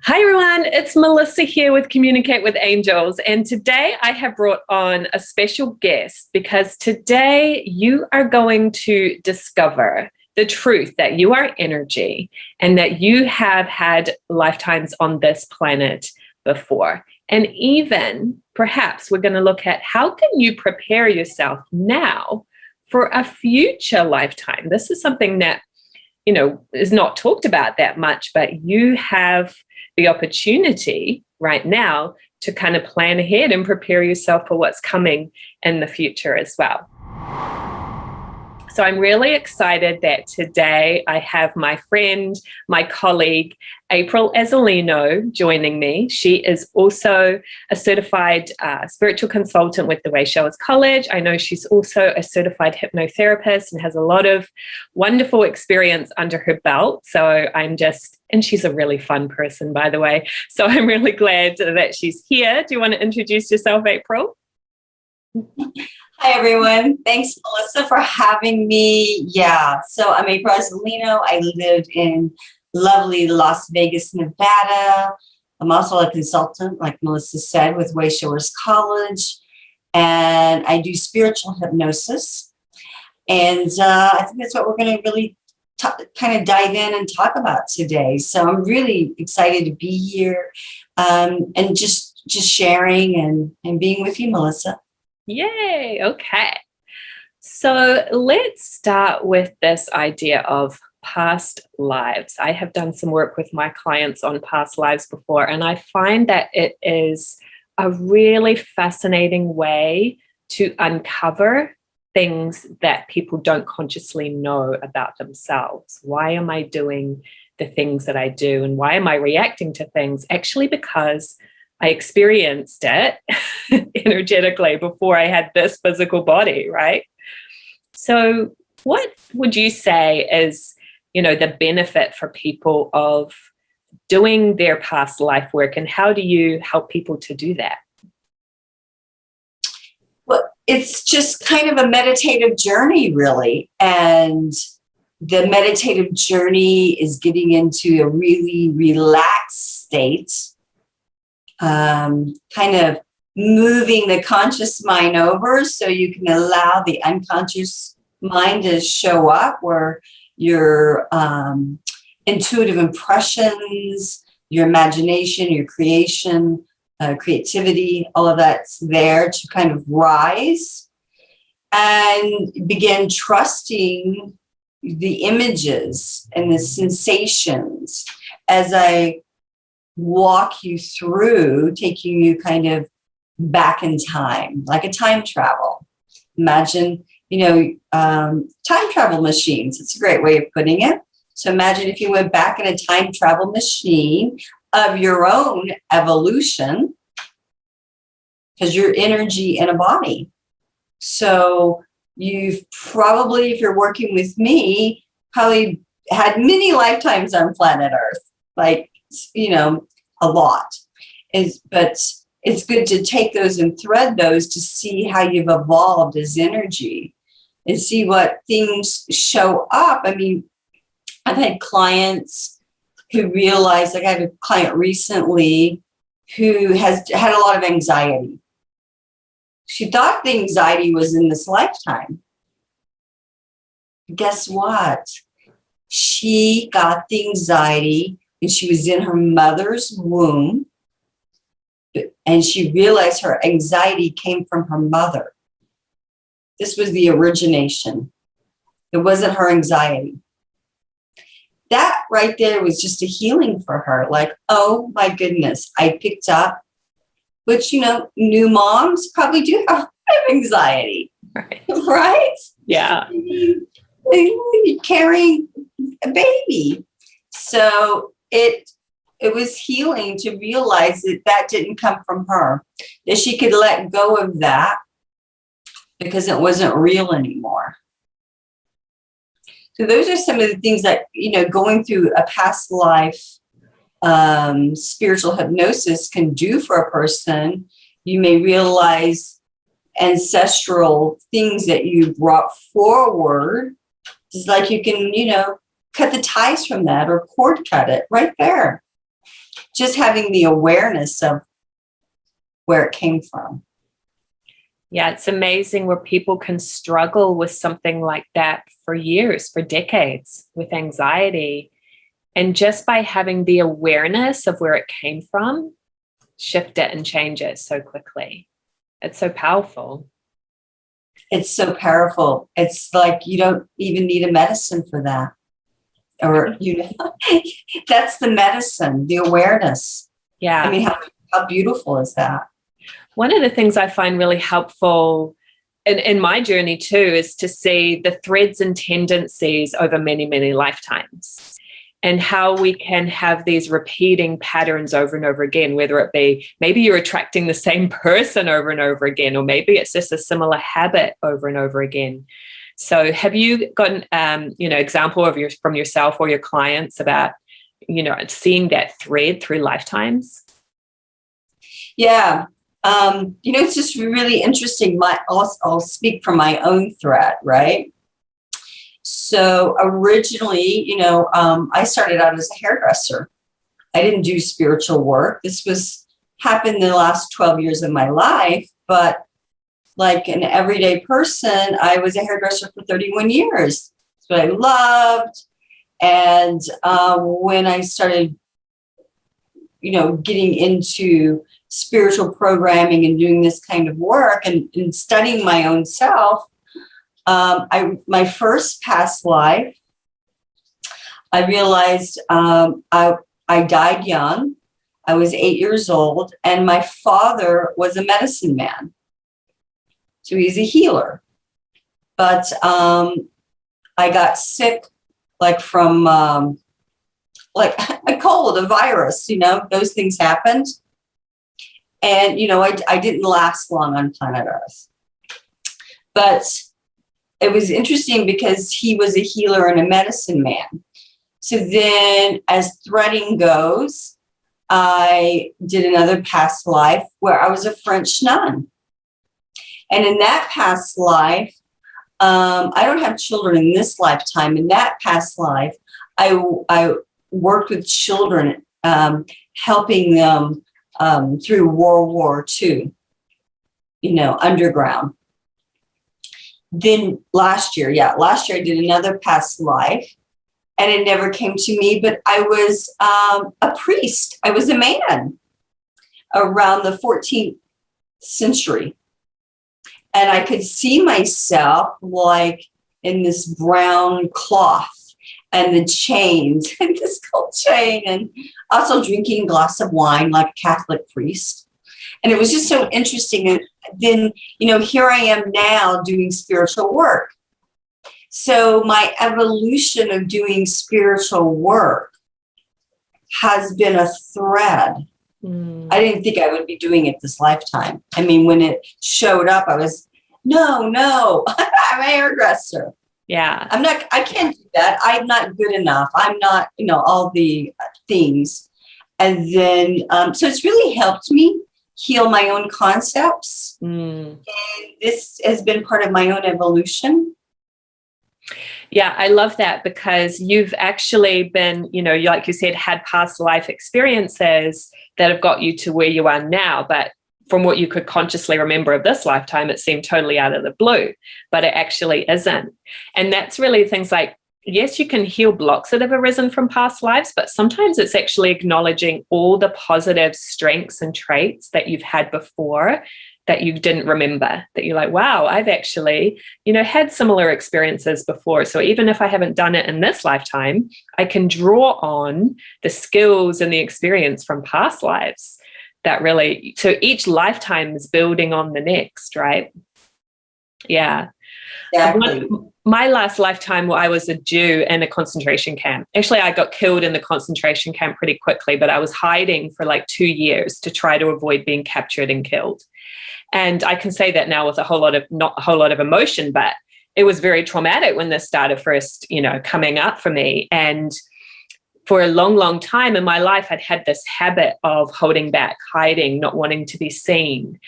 Hi everyone, it's Melissa here with Communicate with Angels, and today I have brought on a special guest because today you are going to discover the truth that you are energy and that you have had lifetimes on this planet before. And even perhaps we're going to look at how can you prepare yourself now for a future lifetime. This is something that is not talked about that much, but you have the opportunity right now to kind of plan ahead and prepare yourself for what's coming in the future as well. So I'm really excited that today I have my friend, my colleague, April Rosalino joining me. She is also a certified spiritual consultant with the Way Showers College. I know she's also a certified hypnotherapist and has a lot of wonderful experience under her belt. So and she's a really fun person, by the way. So I'm really glad that she's here. Do you want to introduce yourself, April? Hi, everyone. Thanks, Melissa, for having me. Yeah, so I'm April Rosalino. I live in lovely Las Vegas, Nevada. I'm also a consultant, like Melissa said, with Way Showers College. And I do spiritual hypnosis. And I think that's what we're going to really kind of dive in and talk about today. So I'm really excited to be here and just sharing and being with you, Melissa. Yay. Okay. So let's start with this idea of past lives. I have done some work with my clients on past lives before, and I find that it is a really fascinating way to uncover things that people don't consciously know about themselves. Why am I doing the things that I do? And why am I reacting to things? Actually, because I experienced it energetically before I had this physical body, right? So what would you say is, the benefit for people of doing their past life work, and how do you help people to do that? Well, it's just kind of a meditative journey, really. And the meditative journey is getting into a really relaxed state. Kind of moving the conscious mind over so you can allow the unconscious mind to show up, where your intuitive impressions, your imagination, your creation, creativity, all of that's there to kind of rise and begin trusting the images and the sensations as I walk you through, taking you kind of back in time, like a time travel. Imagine, time travel machines. It's a great way of putting it. So imagine if you went back in a time travel machine of your own evolution, because you're energy in a body. So you've probably, if you're working with me, probably had many lifetimes on planet Earth, like, a lot. But it's good to take those and thread those to see how you've evolved as energy and see what things show up. I mean, I've had clients who realize, like I had a client recently who has had a lot of anxiety. She thought the anxiety was in this lifetime. Guess what? She got the anxiety and she was in her mother's womb, and she realized her anxiety came from her mother. This was the origination. It wasn't her anxiety. That right there was just a healing for her. Like, oh my goodness, I picked up, which, new moms probably do have anxiety, right? Yeah. You're carrying a baby. So it was healing to realize that didn't come from her, that she could let go of that because it wasn't real anymore. So those are some of the things that, going through a past life spiritual hypnosis can do for a person. You may realize ancestral things that you brought forward. It's like you can, cut the ties from that or cord cut it right there. just having the awareness of where it came from. Yeah, it's amazing where people can struggle with something like that for years, for decades, with anxiety. And just by having the awareness of where it came from, shift it and change it so quickly. It's so powerful. It's so powerful. It's like you don't even need a medicine for that. Or, that's the medicine, the awareness. Yeah. I mean, how beautiful is that? One of the things I find really helpful in my journey too is to see the threads and tendencies over many, many lifetimes, and how we can have these repeating patterns over and over again, whether it be maybe you're attracting the same person over and over again, or maybe it's just a similar habit over and over again. So have you got an example of from yourself or your clients about, seeing that thread through lifetimes? Yeah. It's just really interesting. I'll speak from my own thread, right? So originally, I started out as a hairdresser. I didn't do spiritual work. This happened in the last 12 years of my life, but like an everyday person, I was a hairdresser for 31 years. That's what I loved. And when I started, getting into spiritual programming and doing this kind of work and studying my own self, my first past life, I realized I died young. I was 8 years old, and my father was a medicine man. So he's a healer. But I got sick, like from like a cold, a virus, those things happened. And, I didn't last long on planet Earth. But it was interesting because he was a healer and a medicine man. So then, as threading goes, I did another past life where I was a French nun. And in that past life, I don't have children in this lifetime. In that past life, I worked with children, helping them through World War II, underground. Then last year I did another past life, and it never came to me, but I was a priest. I was a man around the 14th century. And I could see myself like in this brown cloth and the chains and this gold chain, and also drinking a glass of wine like a Catholic priest. And it was just so interesting. And then, here I am now doing spiritual work. So my evolution of doing spiritual work has been a thread. I didn't think I would be doing it this lifetime. I mean, when it showed up, I was, no, I'm a hairdresser. Yeah. I can't do that. I'm not good enough. I'm not, all the things. And then, so it's really helped me heal my own concepts. And this has been part of my own evolution. Yeah, I love that, because you've actually been, like you said, had past life experiences that have got you to where you are now. But from what you could consciously remember of this lifetime, it seemed totally out of the blue, but it actually isn't. And that's really things like, yes, you can heal blocks that have arisen from past lives, but sometimes it's actually acknowledging all the positive strengths and traits that you've had before that you didn't remember, that you're like, wow, I've actually, had similar experiences before. So even if I haven't done it in this lifetime, I can draw on the skills and the experience from past lives that really, so each lifetime is building on the next, right? Yeah. Exactly. My last lifetime, I was a Jew in a concentration camp. Actually, I got killed in the concentration camp pretty quickly, but I was hiding for like 2 years to try to avoid being captured and killed. And I can say that now with not a whole lot of emotion, but it was very traumatic when this started first, coming up for me. And for a long, long time in my life, I'd had this habit of holding back, hiding, not wanting to be seen.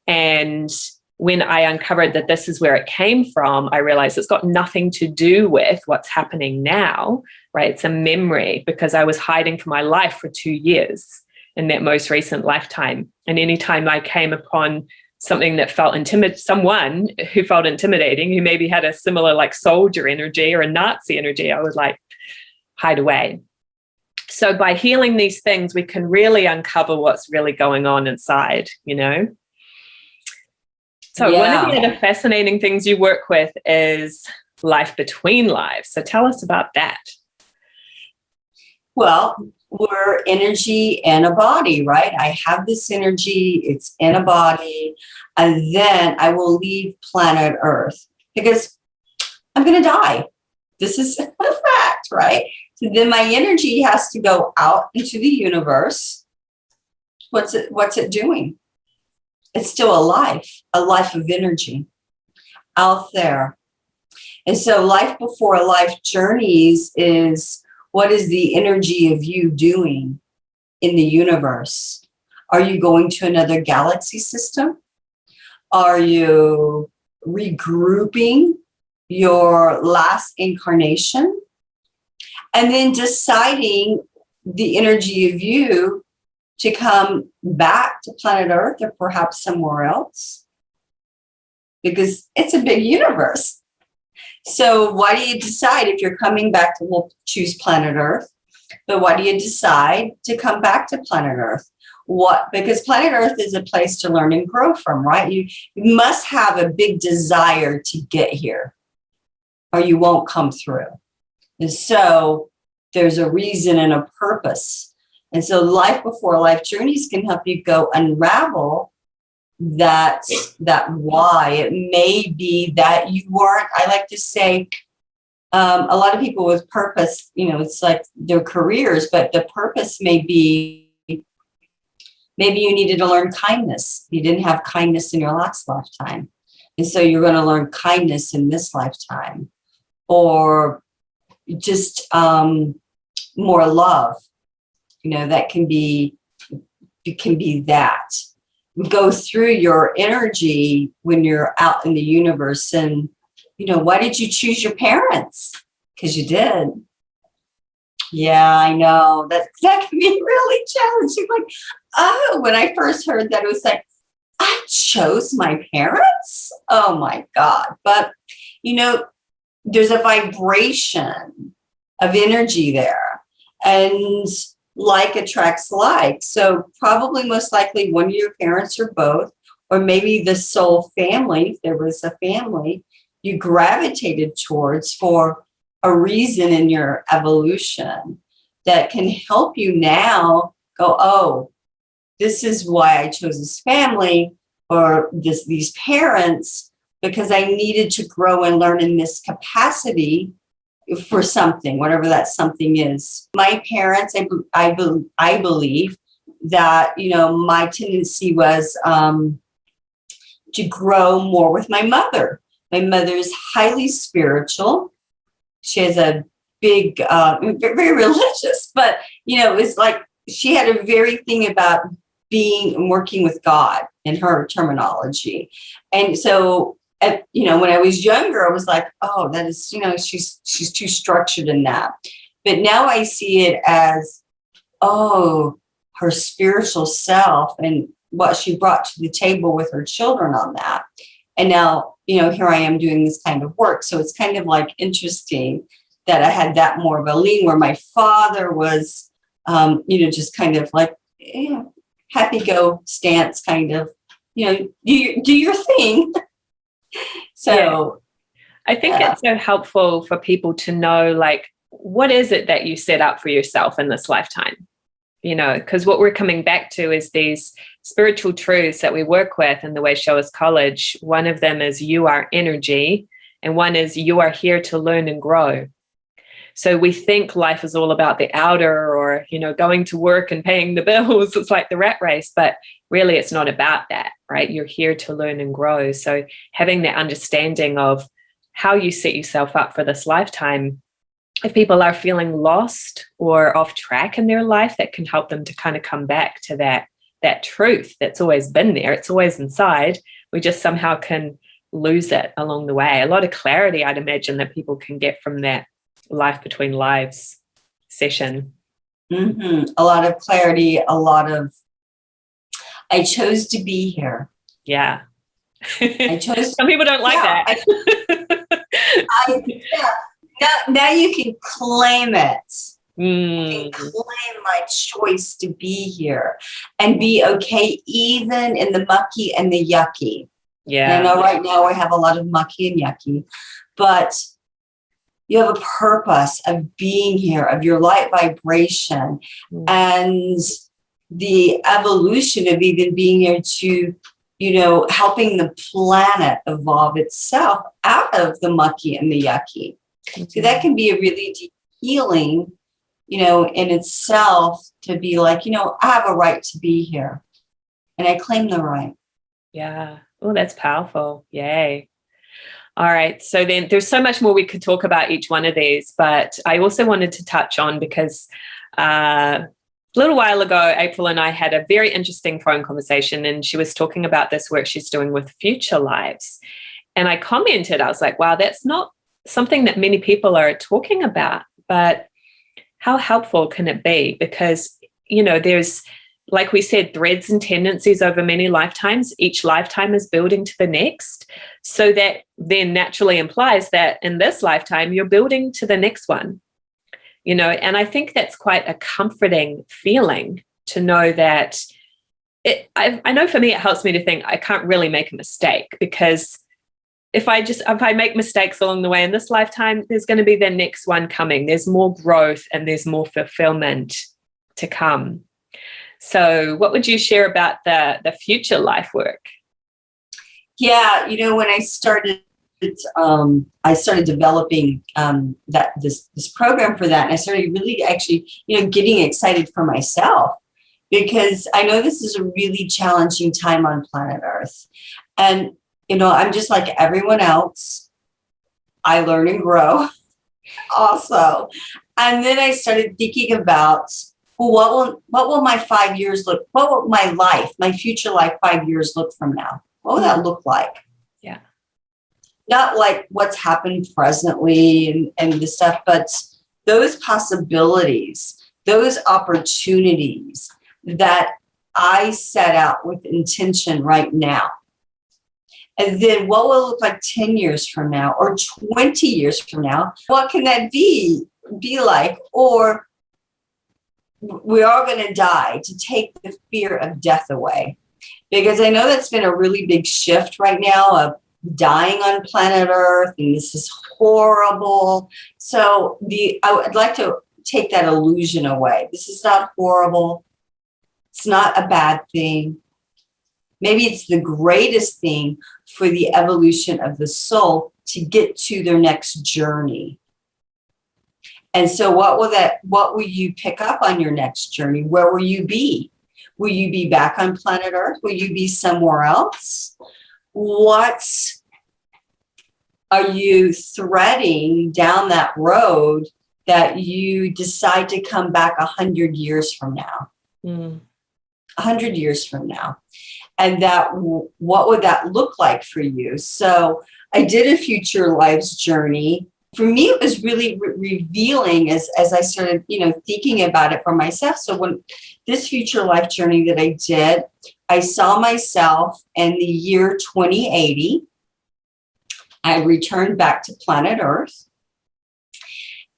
And when I uncovered that this is where it came from, I realized it's got nothing to do with what's happening now, right? It's a memory, because I was hiding for my life for 2 years. in that most recent lifetime. And anytime I came upon something that felt someone who felt intimidating, who maybe had a similar like soldier energy or a Nazi energy, I would like hide away. So by healing these things, we can really uncover what's really going on inside, you know? So one of the other fascinating things you work with is life between lives. So tell us about that. Well, we're energy in a body, right? I have this energy, it's in a body, and then I will leave planet Earth because I'm going to die. This is a fact, right? So then my energy has to go out into the universe. What's it doing? It's still a life of energy out there. And so life before life journeys is, what is the energy of you doing in the universe? Are you going to another galaxy system? Are you regrouping your last incarnation? And then deciding the energy of you to come back to planet Earth or perhaps somewhere else? Because it's a big universe. So why do you decide if you're coming back to, we'll choose planet Earth, but why do you decide to come back to planet Earth? Because planet Earth is a place to learn and grow from, right? You must have a big desire to get here or you won't come through. And so there's a reason and a purpose. And so life before life journeys can help you go unravel that why. It may be that you weren't, I like to say, a lot of people with purpose, you know, it's like their careers, but the purpose may be, maybe you needed to learn kindness. You didn't have kindness in your last lifetime. And so you're going to learn kindness in this lifetime, or just more love, you know, that can be, it can be that. Go through your energy when you're out in the universe. And, you know, why did you choose your parents? Because you did. Yeah, I know. That can be really challenging. Like, oh, when I first heard that, it was like, I chose my parents? Oh, my God. But, you know, there's a vibration of energy there. And like attracts like. So probably most likely one of your parents or both, or maybe the soul family, if there was a family, you gravitated towards for a reason in your evolution that can help you now go, oh, this is why I chose this family or these parents, because I needed to grow and learn in this capacity for something, whatever that something is. My parents, I believe that, you know, my tendency was to grow more with my mother. My mother is highly spiritual. She has a big, very religious, but, you know, it's like she had a very thing about being and working with God in her terminology. And so, you know, when I was younger, I was like, oh, that is, you know, she's too structured in that. But now I see it as, oh, her spiritual self and what she brought to the table with her children on that. And now, you know, here I am doing this kind of work. So it's kind of like interesting that I had that more of a lean where my father was, you know, just kind of like, yeah, happy go stance kind of, you know, do your thing. So I think it's so helpful for people to know, like, what is it that you set up for yourself in this lifetime? You know, because what we're coming back to is these spiritual truths that we work with in the Way Show Us College. One of them is you are energy, and one is you are here to learn and grow. So we think life is all about the outer or, you know, going to work and paying the bills. It's like the rat race, but really it's not about that, right? You're here to learn and grow. So having that understanding of how you set yourself up for this lifetime, if people are feeling lost or off track in their life, that can help them to kind of come back to that truth that's always been there. It's always inside. We just somehow can lose it along the way. A lot of clarity, I'd imagine, that people can get from that life between lives session. A lot of clarity, a lot of, I chose to be here. Yeah. I chose. Some people don't like Yeah, that. now you can claim it. Mm. And claim my choice to be here and be okay even in the mucky and the yucky. Yeah. And I know right now we have a lot of mucky and yucky, but you have a purpose of being here, of your light vibration, and the evolution of even being here to, helping the planet evolve itself out of the mucky and the yucky. So that can be a really deep healing, in itself, to be like, I have a right to be here and I claim the right. Yeah. Oh, that's powerful. Yay. All right. So then there's so much more we could talk about each one of these, but I also wanted to touch on, because a little while ago, April and I had a very interesting phone conversation, and she was talking about this work she's doing with future lives. And I commented, I was like, wow, that's not something that many people are talking about, but how helpful can it be? Because, there's, like we said, threads and tendencies over many lifetimes. Each lifetime is building to the next. So that then naturally implies that in this lifetime, you're building to the next one. And I think that's quite a comforting feeling to know that I know for me, it helps me to think I can't really make a mistake, because if I make mistakes along the way in this lifetime, there's going to be the next one coming. There's more growth and there's more fulfillment to come. So what would you share about the future life work? Yeah, when I started developing this program for that, and I started really actually, getting excited for myself, because I know this is a really challenging time on planet Earth. And, I'm just like everyone else. I learn and grow also. And then I started thinking about, well, what will my 5 years look? What will my future life 5 years look from now? What will that look like? Yeah. Not like what's happened presently and this stuff, but those possibilities, those opportunities that I set out with intention right now. And then what will it look like 10 years from now or 20 years from now? What can that be like? Or we are going to die, to take the fear of death away. Because I know that's been a really big shift right now of dying on planet Earth, and this is horrible. So I would like to take that illusion away. This is not horrible. It's not a bad thing. Maybe it's the greatest thing for the evolution of the soul to get to their next journey. And so what will you pick up on your next journey? Where will you be? Will you be back on planet Earth? Will you be somewhere else? What are you threading down that road that you decide to come back 100 years from now? 100 years from now. And what would that look like for you? So I did a future lives journey. For me, it was really revealing as I started, thinking about it for myself. So when this future life journey that I did, I saw myself in the year 2080. I returned back to planet Earth.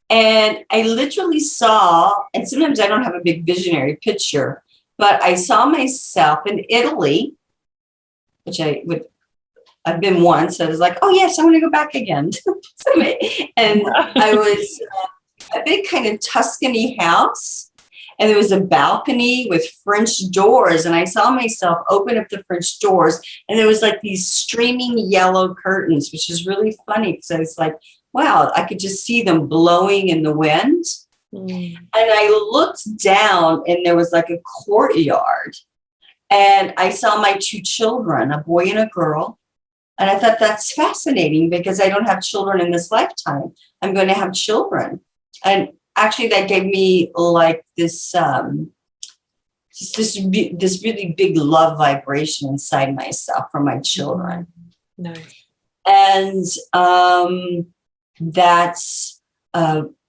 And I literally saw, and sometimes I don't have a big visionary picture, but I saw myself in Italy, which I've been once. So I was like, oh yes, I want to go back again. And I was a big kind of Tuscany house, and there was a balcony with French doors, and I saw myself open up the French doors, and there was like these streaming yellow curtains, which is really funny because I was like, wow, I could just see them blowing in the wind. And I looked down, and there was like a courtyard, and I saw my two children, a boy and a girl. And I thought that's fascinating because I don't have children in this lifetime. I'm going to have children. And actually that gave me like this really big love vibration inside myself for my children. Nice. And that's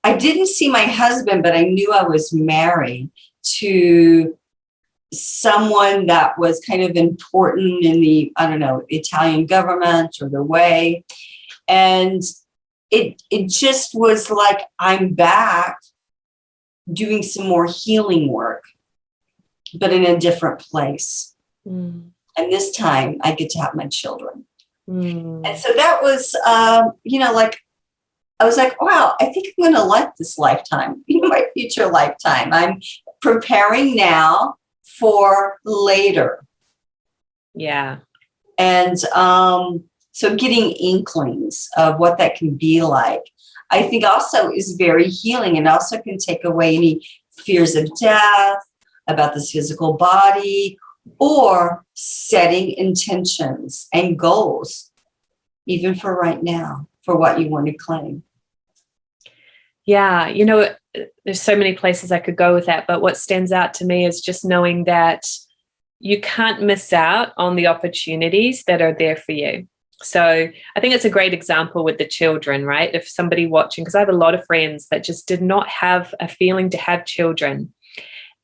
I didn't see my husband, but I knew I was married to someone that was kind of important in the, I don't know, Italian government or the way. And it just was like, I'm back doing some more healing work, but in a different place. And this time I get to have my children. And so that was, like, I was like, wow, I think I'm going to like this lifetime, my future lifetime. I'm preparing now for later. Yeah. And so getting inklings of what that can be like, I think also is very healing, and also can take away any fears of death, about this physical body, or setting intentions and goals, even for right now, for what you want to claim. Yeah, there's so many places I could go with that, but what stands out to me is just knowing that you can't miss out on the opportunities that are there for you. So I think it's a great example with the children, right? If somebody watching, because I have a lot of friends that just did not have a feeling to have children,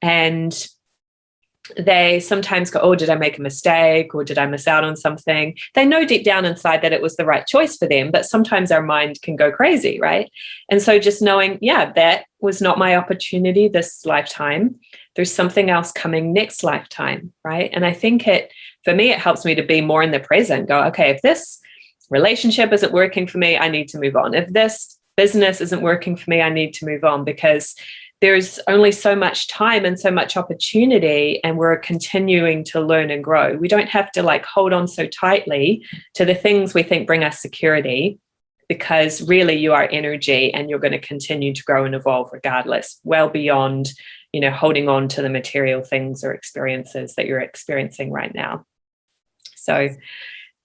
and they sometimes go, oh, did I make a mistake, or did I miss out on something? They know deep down inside that it was the right choice for them, but sometimes our mind can go crazy, right? And so just knowing, yeah, that was not my opportunity this lifetime. There's something else coming next lifetime, right? And I think for me, it helps me to be more in the present. Go, okay, if this relationship isn't working for me, I need to move on. If this business isn't working for me, I need to move on, because there's only so much time and so much opportunity, and we're continuing to learn and grow. We don't have to hold on so tightly to the things we think bring us security, because really you are energy and you're going to continue to grow and evolve regardless, well beyond, holding on to the material things or experiences that you're experiencing right now. So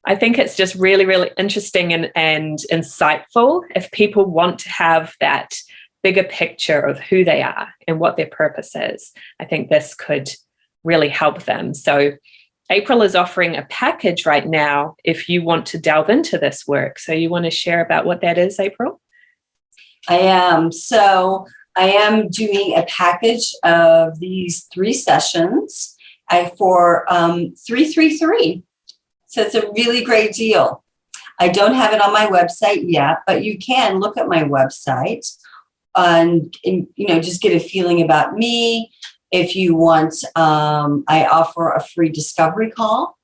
I think it's just really, really interesting and insightful if people want to have that bigger picture of who they are and what their purpose is. I think this could really help them. So April is offering a package right now if you want to delve into this work. So you want to share about what that is, April? I am. So I am doing a package of these 3 sessions for $333. So it's a really great deal. I don't have it on my website yet, but you can look at my website and just get a feeling about me. If you want, I offer a free discovery call.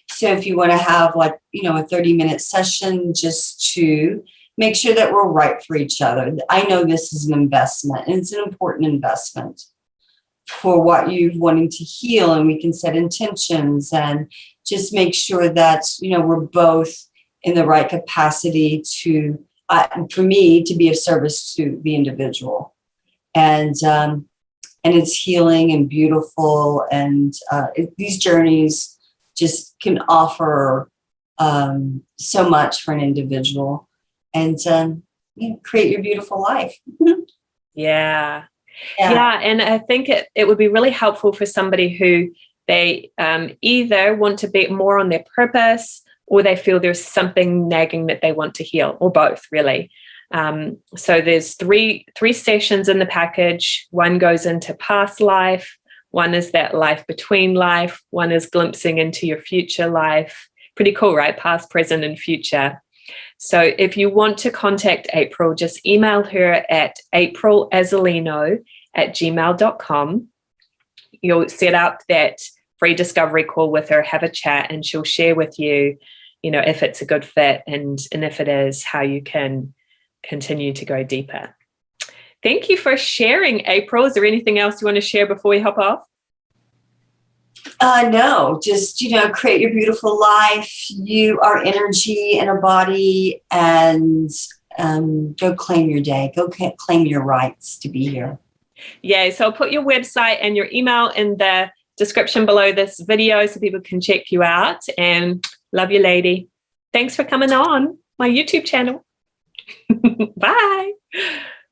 So if you want to have a 30-minute session just to make sure that we're right for each other. I know this is an investment, and it's an important investment for what you're wanting to heal, and we can set intentions and just make sure that, we're both in the right capacity to, for me, to be of service to the individual. And it's healing and beautiful. And these journeys just can offer so much for an individual, and create your beautiful life. Yeah. And I think it would be really helpful for somebody who they either want to be more on their purpose, or they feel there's something nagging that they want to heal, or both, really. So there's three sessions in the package. One goes into past life. One is that life between life. One is glimpsing into your future life. Pretty cool, right? Past, present, and future. So if you want to contact April, just email her at aprilazzolino@gmail.com. You'll set up that free discovery call with her, have a chat, and she'll share with you, if it's a good fit, and if it is, how you can continue to go deeper. Thank you for sharing, April. Is there anything else you want to share before we hop off? No, just, create your beautiful life. You are energy in a body, and go claim your day. Go claim your rights to be here. Yeah, so I'll put your website and your email in the description below this video so people can check you out. And love you, lady. Thanks for coming on my YouTube channel. Bye.